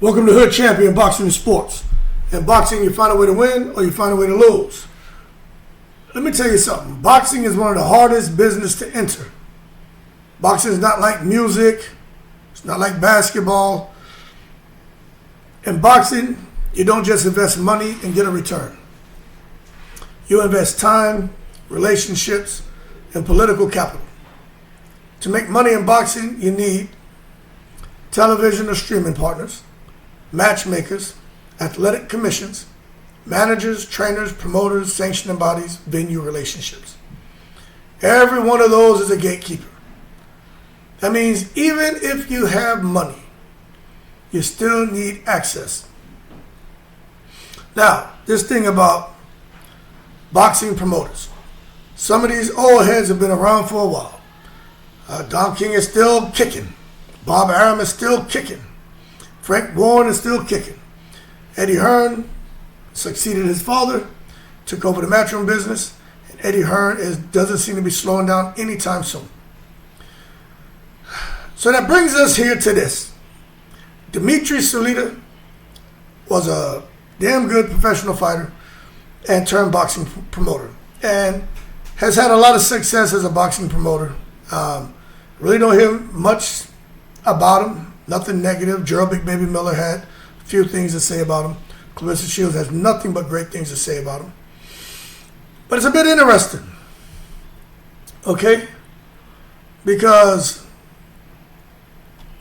Welcome to Hood Champion Boxing and Sports. In boxing, you find a way to win or you find a way to lose. Let me tell you something. Boxing is one of the hardest business to enter. Boxing is not like music. It's not like basketball. In boxing, you don't just invest money and get a return. You invest time, relationships, and political capital. To make money in boxing, you need television or streaming partners, matchmakers, athletic commissions, managers, trainers, promoters, sanctioning bodies, venue relationships. Every one of those is a gatekeeper. That means even if you have money, you still need access. Now, this thing about boxing promoters. Some of these old heads have been around for a while. Don King is still kicking. Bob Arum is still kicking. Frank Warren is still kicking. Eddie Hearn succeeded his father, took over the Matchroom business, and Eddie Hearn doesn't seem to be slowing down anytime soon. So that brings us here to this. Dmitry Salita was a damn good professional fighter and turned boxing promoter, and has had a lot of success as a boxing promoter. Really don't hear much about him. Nothing negative. Gerald Big Baby Miller had a few things to say about him. Claressa Shields has nothing but great things to say about him. But it's a bit interesting, okay? Because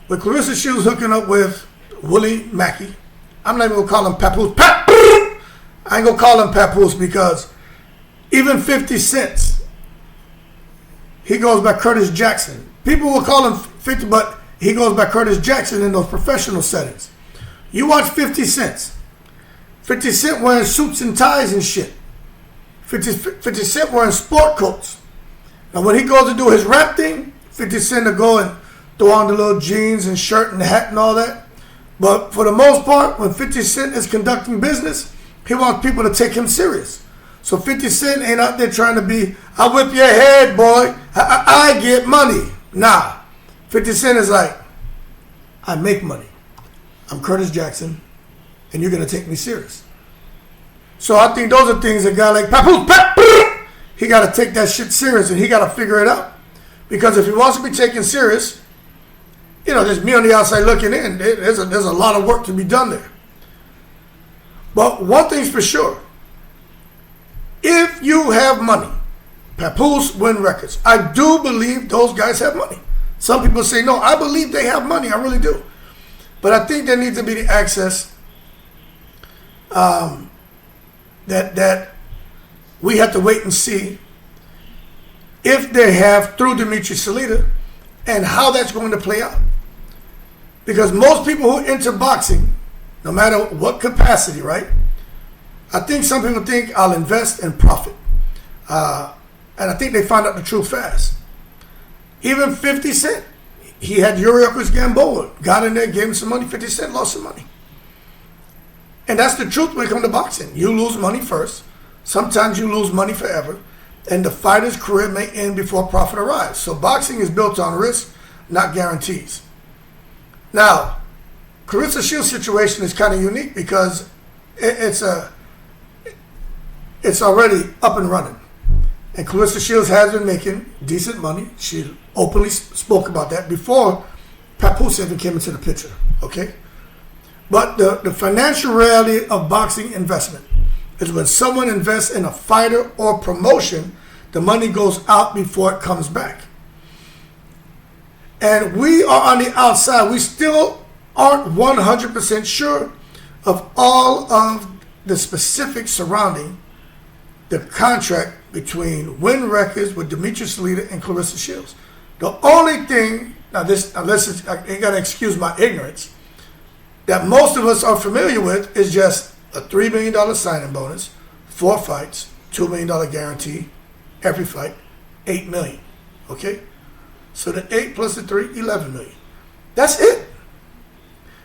with Claressa Shields hooking up with Willie Mackey, I'm not even going to call him Papoose. I ain't going to call him Papoose because even 50 Cent, he goes by Curtis Jackson. People will call him 50, but he goes by Curtis Jackson in those professional settings. You watch 50 Cent. 50 Cent wearing suits and ties and shit. 50 Cent wearing sport coats. Now when he goes to do his rap thing, 50 Cent will go and throw on the little jeans and shirt and hat and all that. But for the most part, when 50 Cent is conducting business, he wants people to take him serious. So 50 Cent ain't out there trying to be, I whip your head, boy. I get money. Nah. 50 Cent is like, I make money. I'm Curtis Jackson, and you're going to take me serious. So I think those are things a guy like Papoose, he got to take that shit serious, and he got to figure it out. Because if he wants to be taken serious, you know, there's me on the outside looking in. There's a lot of work to be done there. But one thing's for sure. If you have money, Papoose, Wynn Records, I do believe those guys have money. Some people say, no, I believe they have money. I really do. But I think there needs to be the access that we have to wait and see if they have through Dmitry Salita and how that's going to play out. Because most people who enter boxing, no matter what capacity, right? I think some people think I'll invest and profit. And I think they find out the truth fast. Even 50 Cent, he had Yuriorkis Gamboa, got in there, gave him some money, 50 Cent lost some money. And that's the truth when it comes to boxing. You lose money first. Sometimes you lose money forever. And the fighter's career may end before profit arrives. So boxing is built on risk, not guarantees. Now, Claressa Shields' situation is kind of unique because it's already up and running. And Claressa Shields has been making decent money. She openly spoke about that before Papoose even came into the picture, okay? But the financial reality of boxing investment is when someone invests in a fighter or promotion, the money goes out before it comes back. And we are on the outside. We still aren't 100% sure of all of the specifics surrounding the contract between Wynn Records with Dmitry Salita and Claressa Shields. The only thing, I ain't got to excuse my ignorance, that most of us are familiar with is just a $3 million signing bonus, 4 fights, $2 million guarantee, every fight, $8 million, okay? So the 8 plus the 3, $11 million. That's it.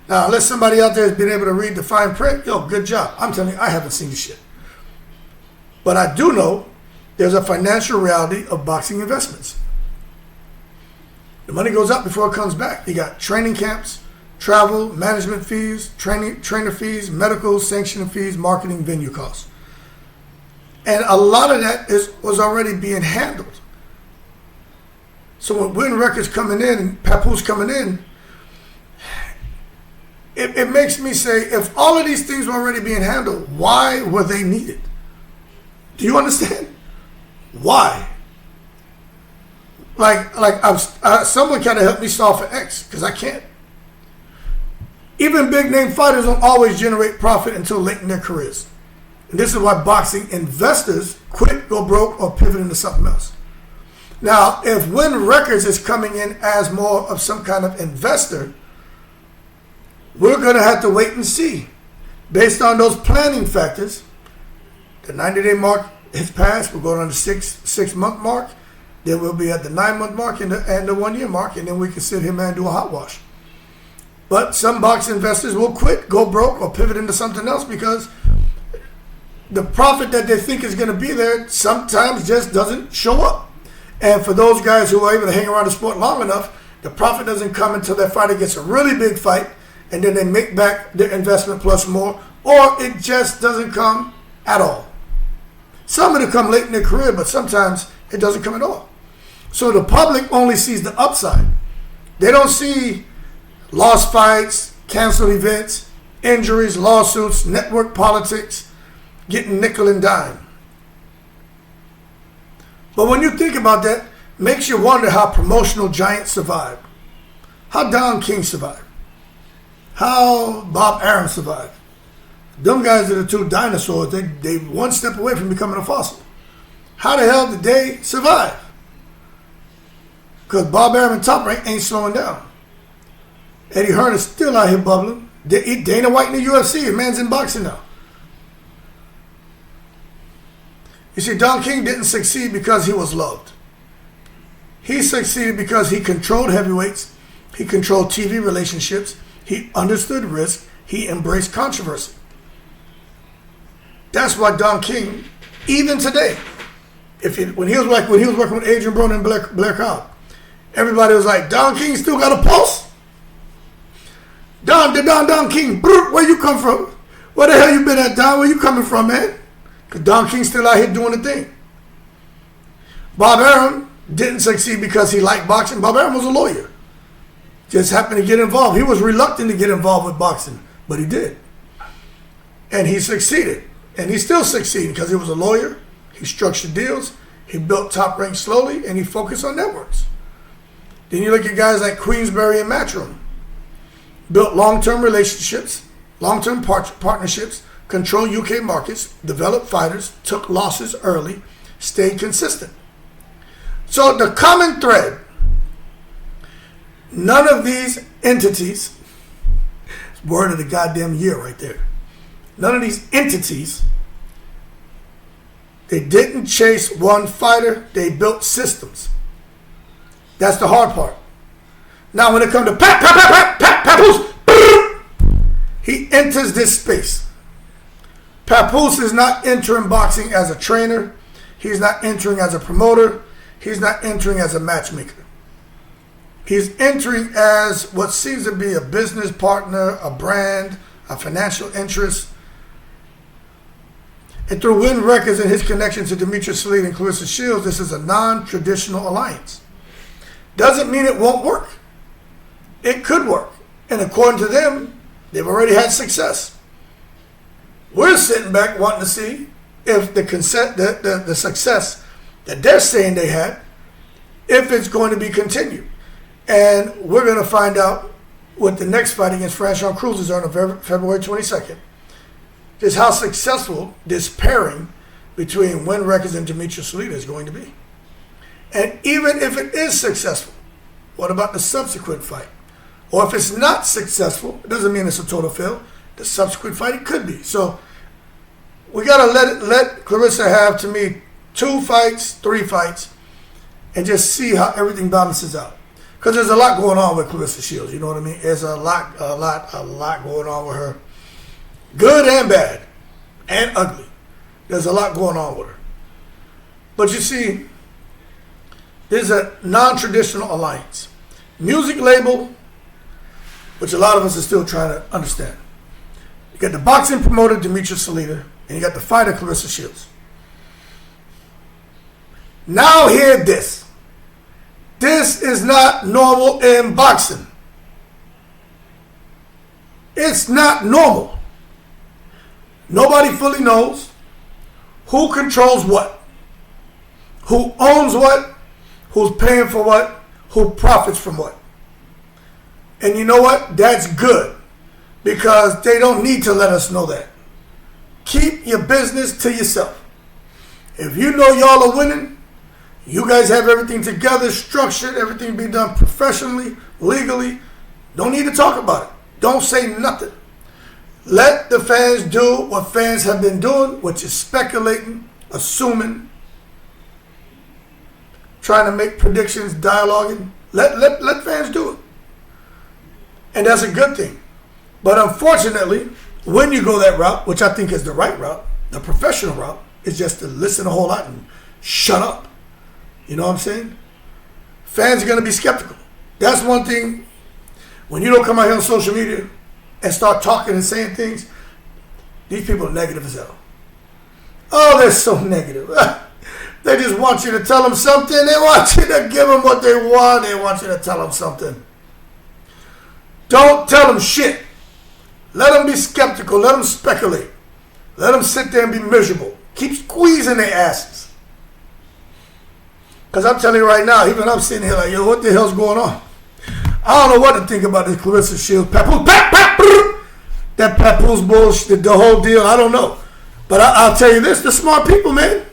Now, unless somebody out there has been able to read the fine print, yo, good job. I'm telling you, I haven't seen the shit. But I do know there's a financial reality of boxing investments. The money goes up before it comes back. You got training camps, travel, management fees, trainer fees, medical, sanctioning fees, marketing, venue costs. And a lot of that was already being handled. So when Wynn Records coming in and Papoose coming in, it makes me say, if all of these things were already being handled, why were they needed? Do you understand? Why? Someone kind of help me solve for X, because I can't. Even big name fighters don't always generate profit until late in their careers. And this is why boxing investors quit, go broke, or pivot into something else. Now, if Wynn Records is coming in as more of some kind of investor, we're going to have to wait and see. Based on those planning factors, the 90-day mark has passed. We're going on the six-month mark. Then we'll be at the 9-month mark and the 1-year mark, and then we can sit here and do a hot wash. But some box investors will quit, go broke, or pivot into something else because the profit that they think is going to be there sometimes just doesn't show up. And for those guys who are able to hang around the sport long enough, the profit doesn't come until that fighter gets a really big fight, and then they make back their investment plus more, or it just doesn't come at all. Some of it come late in their career, but sometimes it doesn't come at all. So the public only sees the upside. They don't see lost fights, canceled events, injuries, lawsuits, network politics, getting nickel and dime. But when you think about that, it makes you wonder how promotional giants survived. How Don King survived. How Bob Arum survived. Them guys are the two dinosaurs. They one step away from becoming a fossil. How the hell did they survive? Because Bob Arum and Top Rank ain't slowing down. Eddie Hearn is still out here bubbling. Dana White in the UFC. The man's in boxing now. You see, Don King didn't succeed because he was loved. He succeeded because he controlled heavyweights. He controlled TV relationships. He understood risk. He embraced controversy. That's why Don King, even today, when he was working with Adrian Broner and Blair Cobb, everybody was like, Don King still got a pulse? Don King, where you come from? Where the hell you been at, Don? Where you coming from, man? Because Don King's still out here doing the thing. Bob Arum didn't succeed because he liked boxing. Bob Arum was a lawyer. Just happened to get involved. He was reluctant to get involved with boxing, but he did. And he succeeded. And he's still succeeding because he was a lawyer. He structured deals. He built Top Rank slowly, and he focused on networks. Then you look at guys like Queensbury and Matchroom. Built long-term relationships, long-term partnerships, controlled UK markets, developed fighters, took losses early, stayed consistent. So the common thread, none of these entities, word of the goddamn year right there, none of these entities, they didn't chase one fighter, they built systems. That's the hard part. Now when it comes to Papoose, he enters this space. Papoose is not entering boxing as a trainer. He's not entering as a promoter. He's not entering as a matchmaker. He's entering as what seems to be a business partner, a brand, a financial interest. And through Wynn Records and his connection to Dmitry Salita and Claressa Shields, this is a non-traditional alliance. Doesn't mean it won't work. It could work. And according to them, they've already had success. We're sitting back wanting to see if the success that they're saying they had, if it's going to be continued. And we're going to find out what the next fight against Franchon Cruz is on February 22nd. Just how successful this pairing between Wynn Records and Dmitry Salita is going to be. And even if it is successful, what about the subsequent fight? Or if it's not successful, it doesn't mean it's a total fail. The subsequent fight, it could be. So we got to let Claressa have, to me, 2 fights, 3 fights, and just see how everything balances out. Because there's a lot going on with Claressa Shields, you know what I mean? There's a lot going on with her. Good and bad, and ugly. There's a lot going on with her. But you see, there's a non-traditional alliance. Music label, which a lot of us are still trying to understand. You got the boxing promoter, Dmitry Salita, and you got the fighter, Claressa Shields. Now hear this. This is not normal in boxing. It's not normal. Nobody fully knows who controls what, who owns what, who's paying for what, who profits from what. And you know what? That's good, because they don't need to let us know that. Keep your business to yourself. If you know y'all are winning, you guys have everything together, structured, everything being done professionally, legally, don't need to talk about it. Don't say nothing. Let the fans do what fans have been doing, which is speculating, assuming, trying to make predictions, dialoguing. Let fans do it. And that's a good thing. But unfortunately, when you go that route, which I think is the right route, the professional route, is just to listen a whole lot and shut up. You know what I'm saying? Fans are going to be skeptical. That's one thing. When you don't come out here on social media and start talking and saying things, these people are negative as hell. Oh, they're so negative. They just want you to tell them something. They want you to give them what they want. They want you to tell them something. Don't tell them shit. Let them be skeptical. Let them speculate. Let them sit there and be miserable. Keep squeezing their asses. Because I'm telling you right now, even I'm sitting here like, yo, what the hell's going on? I don't know what to think about this Claressa Shields, Papoose, that Papoose bullshit, the whole deal. I don't know. But I'll tell you this, the smart people, man.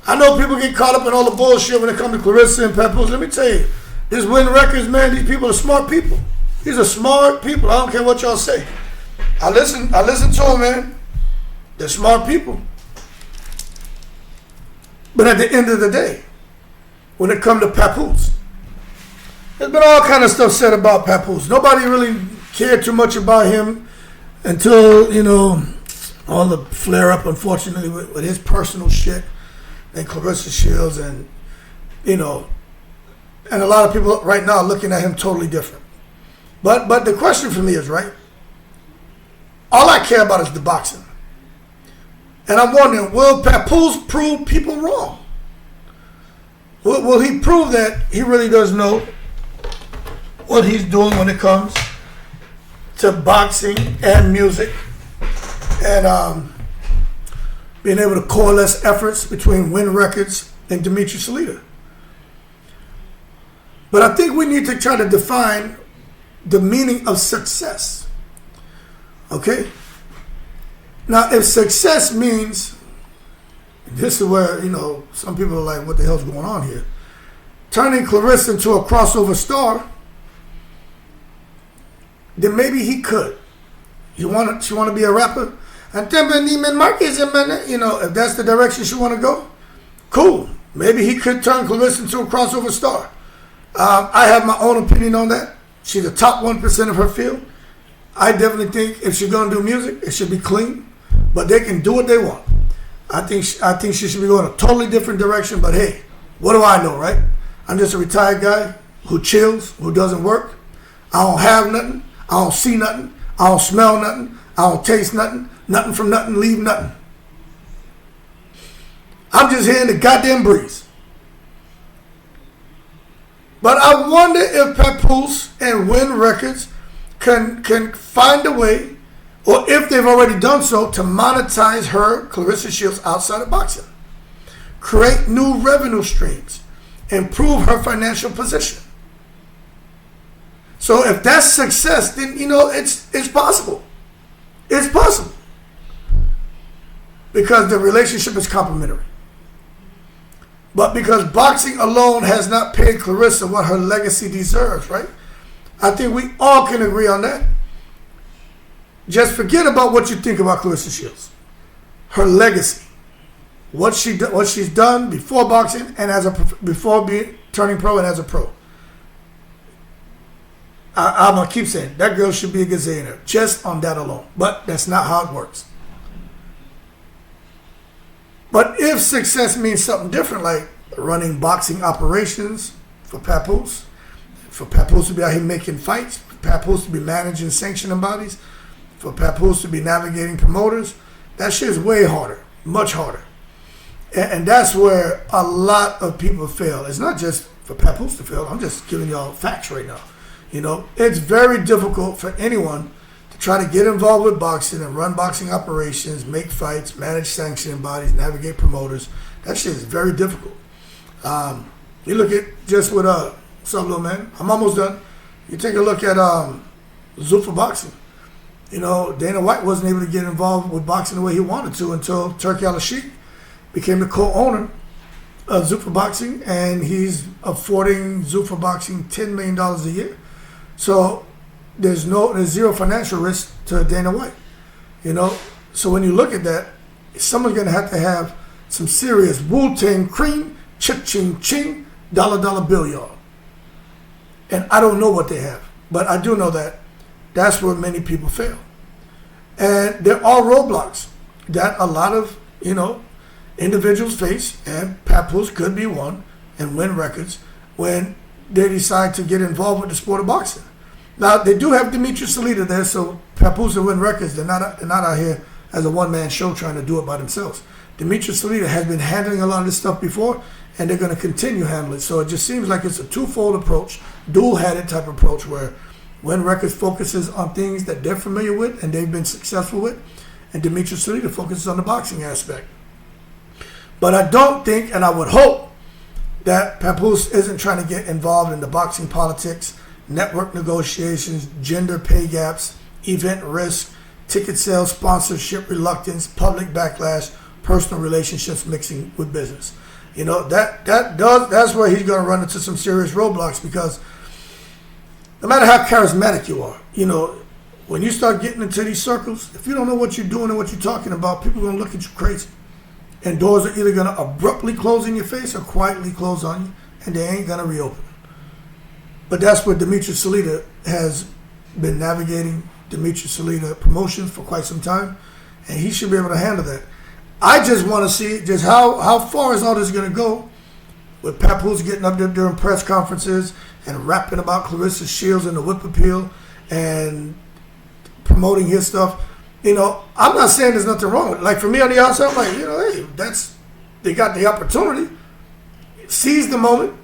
I know people get caught up in all the bullshit when it comes to Claressa and Papoose. Let me tell you, this Wynn Records, man, these people are smart people. These are smart people. I don't care what y'all say. I listen to them, man. They're smart people. But at the end of the day, when it comes to Papoose, there's been all kind of stuff said about Papoose. Nobody really cared too much about him until, you know, all the flare-up, unfortunately, with his personal shit and Claressa Shields, and, you know, and a lot of people right now are looking at him totally different. But the question for me is, right, all I care about is the boxing. And I'm wondering, will Papoose prove people wrong? Will he prove that he really does know what he's doing when it comes to boxing and music, and being able to coalesce efforts between Wynn Records and Dmitry Salita? But I think we need to try to define the meaning of success. Okay? Now, if success means, this is where, you know, some people are like, what the hell's going on here? Turning Claressa into a crossover star, then maybe he could. She want to be a rapper? And you know, if that's the direction she want to go, cool. Maybe he could turn Claressa into a crossover star. I have my own opinion on that. She's the top 1% of her field. I definitely think if she's going to do music, it should be clean. But they can do what they want. I think she should be going a totally different direction. But hey, what do I know, right? I'm just a retired guy who chills, who doesn't work. I don't have nothing. I don't see nothing. I don't smell nothing. I don't taste nothing. Nothing from nothing, leave nothing. I'm just here in the goddamn breeze. But I wonder if Papoose and Wynn Records can find a way, or if they've already done so, to monetize her, Claressa Shields, outside of boxing. Create new revenue streams. Improve her financial position. So if that's success, then, you know, it's possible. It's possible. Because the relationship is complementary. But because boxing alone has not paid Claressa what her legacy deserves, right? I think we all can agree on that. Just forget about what you think about Claressa Shields. Her legacy. What she's done before boxing and before turning pro and as a pro. I'm going to keep saying, that girl should be a gazillionaire just on that alone. But that's not how it works. But if success means something different, like running boxing operations for Papoose to be out here making fights, Papoose to be managing sanctioning bodies, for Papoose to be navigating promoters, that shit is way harder, much harder. And that's where a lot of people fail. It's not just for Papoose to fail. I'm just giving y'all facts right now. You know, it's very difficult for anyone to try to get involved with boxing and run boxing operations, make fights, manage sanctioning bodies, navigate promoters. That shit is very difficult. You look at just with what's up, little man? I'm almost done. You take a look at Zuffa Boxing. You know, Dana White wasn't able to get involved with boxing the way he wanted to until Turki Al-Sheikh became the co-owner of Zuffa Boxing, and he's affording Zuffa Boxing $10 million a year. So there's zero financial risk to Dana White. You know, so when you look at that, someone's gonna have to have some serious Wu-Tang cream, cha-ching ching, dollar bill, y'all. And I don't know what they have, but I do know that that's where many people fail. And there are roadblocks that a lot of, you know, individuals face, and Papoose could be one, and Wynn Records, when they decide to get involved with the sport of boxing. Now, they do have Dmitry Salita there, so Papoose and Wynn Records, they're not out here as a one-man show trying to do it by themselves. Dmitry Salita has been handling a lot of this stuff before, and they're going to continue handling it. So it just seems like it's a twofold approach, dual-headed type approach, where Wynn Records focuses on things that they're familiar with and they've been successful with, and Dmitry Salita focuses on the boxing aspect. But I don't think, and I would hope, that Papoose isn't trying to get involved in the boxing politics, network negotiations, gender pay gaps, event risk, ticket sales, sponsorship reluctance, public backlash, personal relationships mixing with business. You know, that's where he's going to run into some serious roadblocks, because no matter how charismatic you are, you know, when you start getting into these circles, if you don't know what you're doing and what you're talking about, people are going to look at you crazy. And doors are either going to abruptly close in your face or quietly close on you, and they ain't going to reopen. But that's what Dmitry Salita has been navigating, Dmitry Salita Promotions, for quite some time, and he should be able to handle that. I just want to see just how far is all this going to go, with Papoose getting up there during press conferences and rapping about Claressa Shields and the whip appeal and promoting his stuff. You know, I'm not saying there's nothing wrong with it. Like, for me on the outside, I'm like, you know, hey, they got the opportunity. Seize the moment.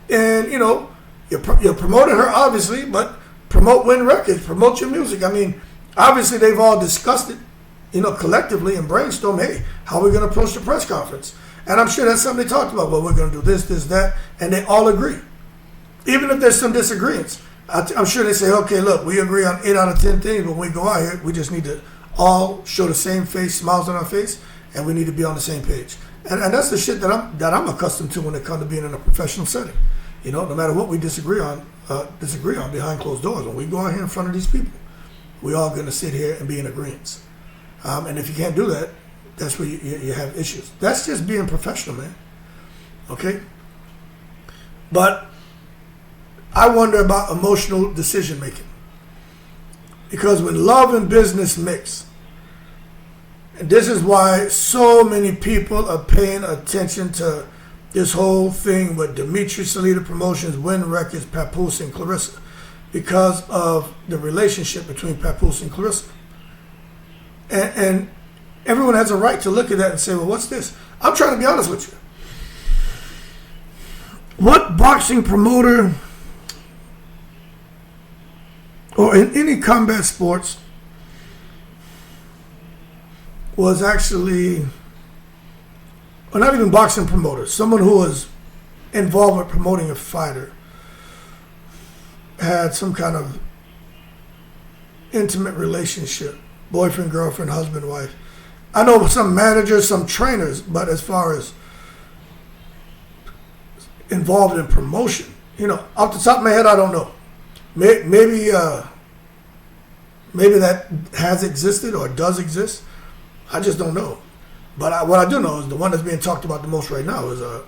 And, you know, you're promoting her, obviously, but promote Wynn Records, promote your music. I mean, obviously they've all discussed it, you know, collectively, and brainstorm, hey, how are we going to approach the press conference? And I'm sure that's something they talked about. Well, we're going to do this, that, and they all agree. Even if there's some disagreements, I'm sure they say, okay, look, we agree on 8 out of 10 things, but when we go out here, we just need to all show the same face, smiles on our face, and we need to be on the same page. And that's the shit that I'm accustomed to when it comes to being in a professional setting. You know, no matter what we disagree on behind closed doors, when we go out here in front of these people, we're all going to sit here and be in agreement. And if you can't do that, that's where you have issues. That's just being professional, man. Okay? But I wonder about emotional decision making. Because when love and business mix, and this is why so many people are paying attention to this whole thing with Dmitry Salita Promotions, Wynn Records, Papoose, and Claressa, because of the relationship between Papoose and Claressa. And everyone has a right to look at that and say, well, what's this? I'm trying to be honest with you. What boxing promoter or in any combat sports was actually, or not even boxing promoter, someone who was involved with promoting a fighter, had some kind of intimate relationship, boyfriend, girlfriend, husband, wife. I know some managers, some trainers, but as far as involved in promotion, you know, off the top of my head, I don't know. Maybe that has existed or does exist. I just don't know. But what I do know is the one that's being talked about the most right now is the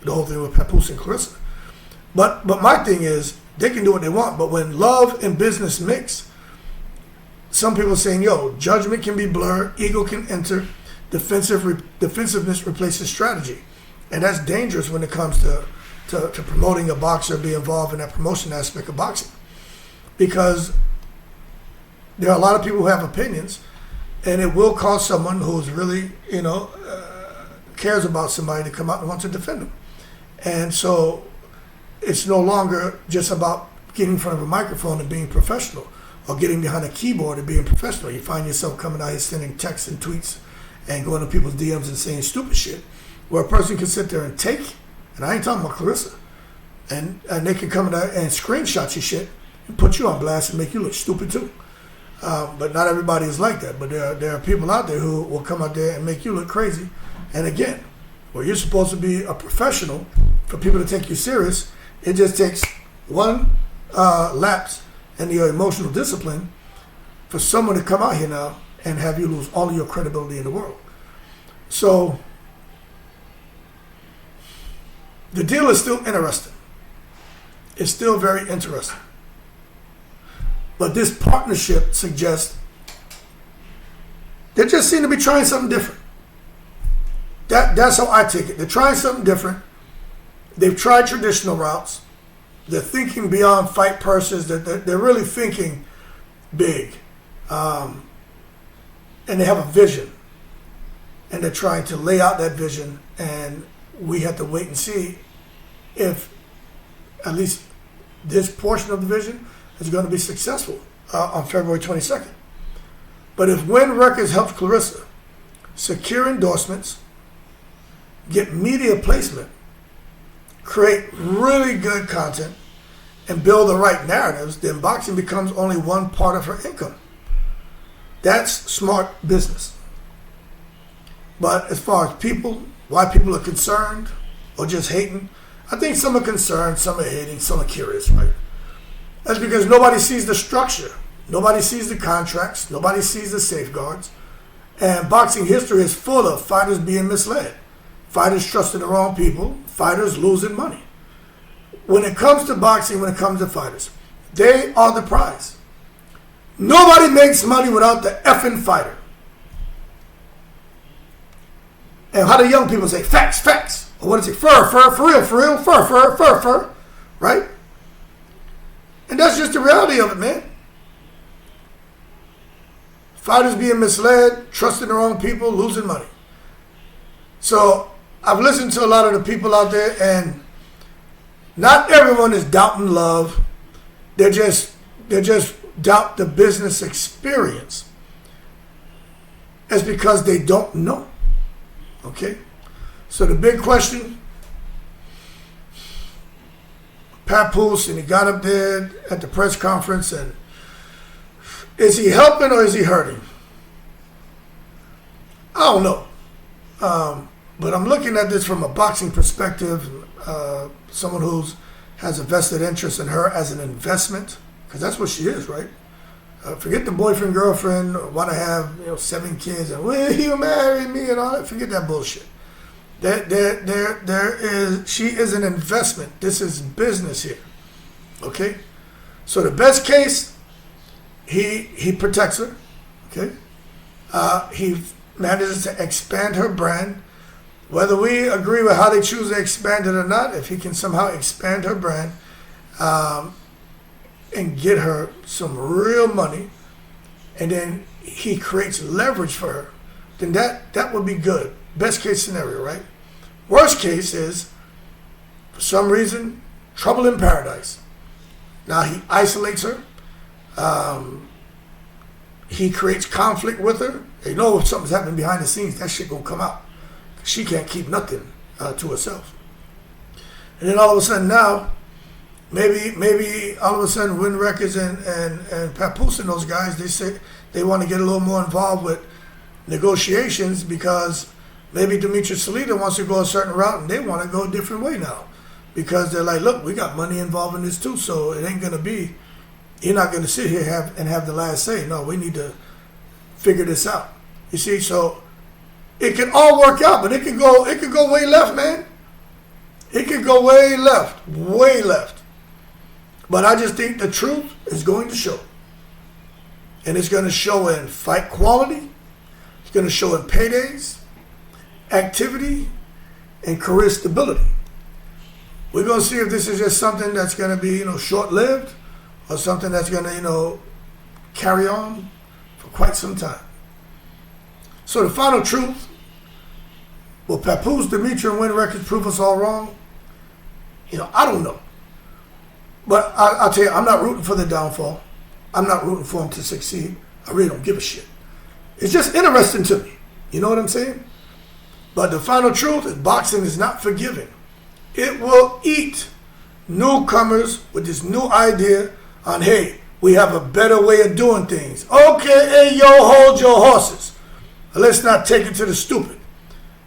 whole thing with Papoose and Claressa. But my thing is, they can do what they want, but when love and business mix, some people are saying, yo, judgment can be blurred, ego can enter, defensiveness replaces strategy. And that's dangerous when it comes to promoting a boxer, be involved in that promotion aspect of boxing. because there are a lot of people who have opinions, and it will cause someone who's really, cares about somebody to come out and want to defend them. And so it's no longer just about getting in front of a microphone and being professional, or getting behind a keyboard and being professional. You find yourself coming out here sending texts and tweets and going to people's DMs and saying stupid shit, where a person can sit there and take, and I ain't talking about Claressa, and they can come in there and screenshot your shit and put you on blast and make you look stupid too. But not everybody is like that. But there are people out there who will come out there and make you look crazy. And again, where you're supposed to be a professional, for people to take you serious, it just takes one lapse in your emotional discipline for someone to come out here now and have you lose all of your credibility in the world. So the deal is still interesting. It's still very interesting. But this partnership suggests they just seem to be trying something different. That's how I take it. They're trying something different. They've tried traditional routes. They're thinking beyond fight purses. They're really thinking big. And they have a vision. And they're trying to lay out that vision. And we have to wait and see if at least this portion of the vision is going to be successful on February 22nd. But if Wynn Records helps Claressa secure endorsements, get media placement, create really good content, and build the right narratives, then boxing becomes only one part of her income. That's smart business. But as far as people, why people are concerned or just hating, I think some are concerned, some are hating, some are curious, right? That's because nobody sees the structure. Nobody sees the contracts. Nobody sees the safeguards. And boxing history is full of fighters being misled. Fighters trusting the wrong people. Fighters losing money. When it comes to boxing, when it comes to fighters, they are the prize. Nobody makes money without the effing fighter. And how do young people say, facts, facts? Or what is it? For real, fur, right? And that's just the reality of it, man. Fighters being misled, trusting the wrong people, losing money. So I've listened to a lot of the people out there, and not everyone is doubting love. They just doubt the business experience. It's because they don't know. Okay? So the big question, Papoose, and he got up there at the press conference, and is he helping or is he hurting? I don't know. But I'm looking at this from a boxing perspective, someone who has a vested interest in her as an investment, because that's what she is, right? Forget the boyfriend, girlfriend, want to have 7 kids, and will you marry me and all that. Forget that bullshit. She is an investment. This is business here. Okay? So the best case, he protects her. Okay? He manages to expand her brand. Whether we agree with how they choose to expand it or not, if he can somehow expand her brand and get her some real money, and then he creates leverage for her, then that would be good. Best case scenario, right? Worst case is, for some reason, trouble in paradise. Now he isolates her. He creates conflict with her. You know, if something's happening behind the scenes, that shit gonna come out. She can't keep nothing to herself. And then all of a sudden now, maybe all of a sudden Wynn Records and Papoose and those guys, they say they want to get a little more involved with negotiations, because maybe Dmitry Salita wants to go a certain route and they want to go a different way now, because they're like, look, we got money involved in this too, so it ain't going to be, you're not going to sit here have the last say. No, we need to figure this out. You see, so it can all work out, but it could go way left, man. It could go way left. But I just think the truth is going to show. And it's going to show in fight quality. It's going to show in paydays, activity, and career stability. We're going to see if this is just something that's going to be, short-lived, or something that's going to, carry on for quite some time. So the final truth, will Papoose, Dmitry, and Wynn Records prove us all wrong? I don't know. But I'll tell you, I'm not rooting for the downfall. I'm not rooting for them to succeed. I really don't give a shit. It's just interesting to me. You know what I'm saying? But the final truth is boxing is not forgiving. It will eat newcomers with this new idea on, hey, we have a better way of doing things. Okay, hey, yo, hold your horses. Let's not take it to the stupid.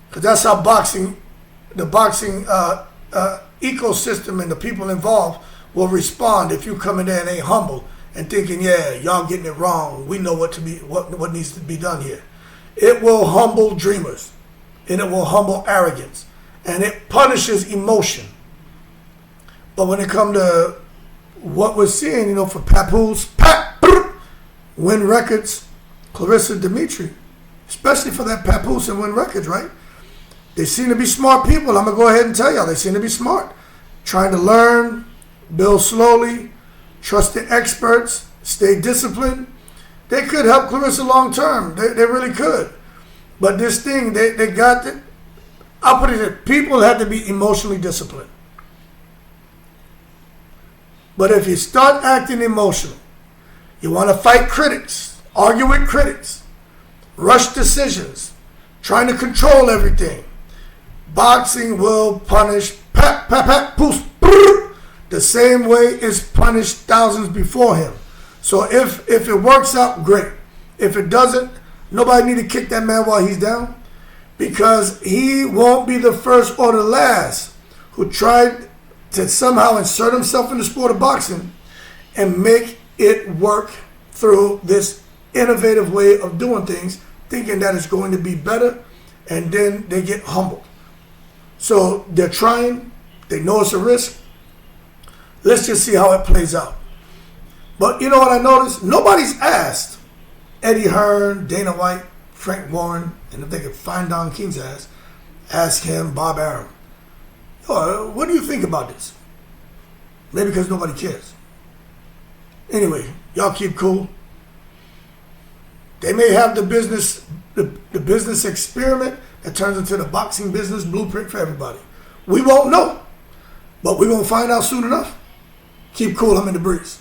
Because that's how the boxing ecosystem and the people involved will respond if you come in there and ain't humble and thinking, yeah, y'all getting it wrong. We know what needs to be done here. It will humble dreamers, and it will humble arrogance, and it punishes emotion. But when it comes to what we're seeing, for Papoose, Wynn Records, Claressa, Dmitry, especially for that Papoose and Wynn Records, right? They seem to be smart people. I'm going to go ahead and tell y'all, they seem to be smart. Trying to learn, build slowly, trust the experts, stay disciplined. They could help Claressa long term. They really could. But this thing, they got it. I'll put it in, people have to be emotionally disciplined. But if you start acting emotional, you want to fight critics, argue with critics, rush decisions, trying to control everything, boxing will punish Papoose the same way it's punished thousands before him. So if it works out, great. If it doesn't, nobody need to kick that man while he's down, because he won't be the first or the last who tried to somehow insert himself in the sport of boxing and make it work through this innovative way of doing things, thinking that it's going to be better, and then they get humbled. So they're trying. They know it's a risk. Let's just see how it plays out. But you know what I noticed? Nobody's asked Eddie Hearn, Dana White, Frank Warren, and if they could find Don King's ass, ask him, Bob Arum. What do you think about this? Maybe because nobody cares. Anyway, y'all keep cool. They may have the business experiment that turns into the boxing business blueprint for everybody. We won't know, but we're going to find out soon enough. Keep cool. I'm in the breeze.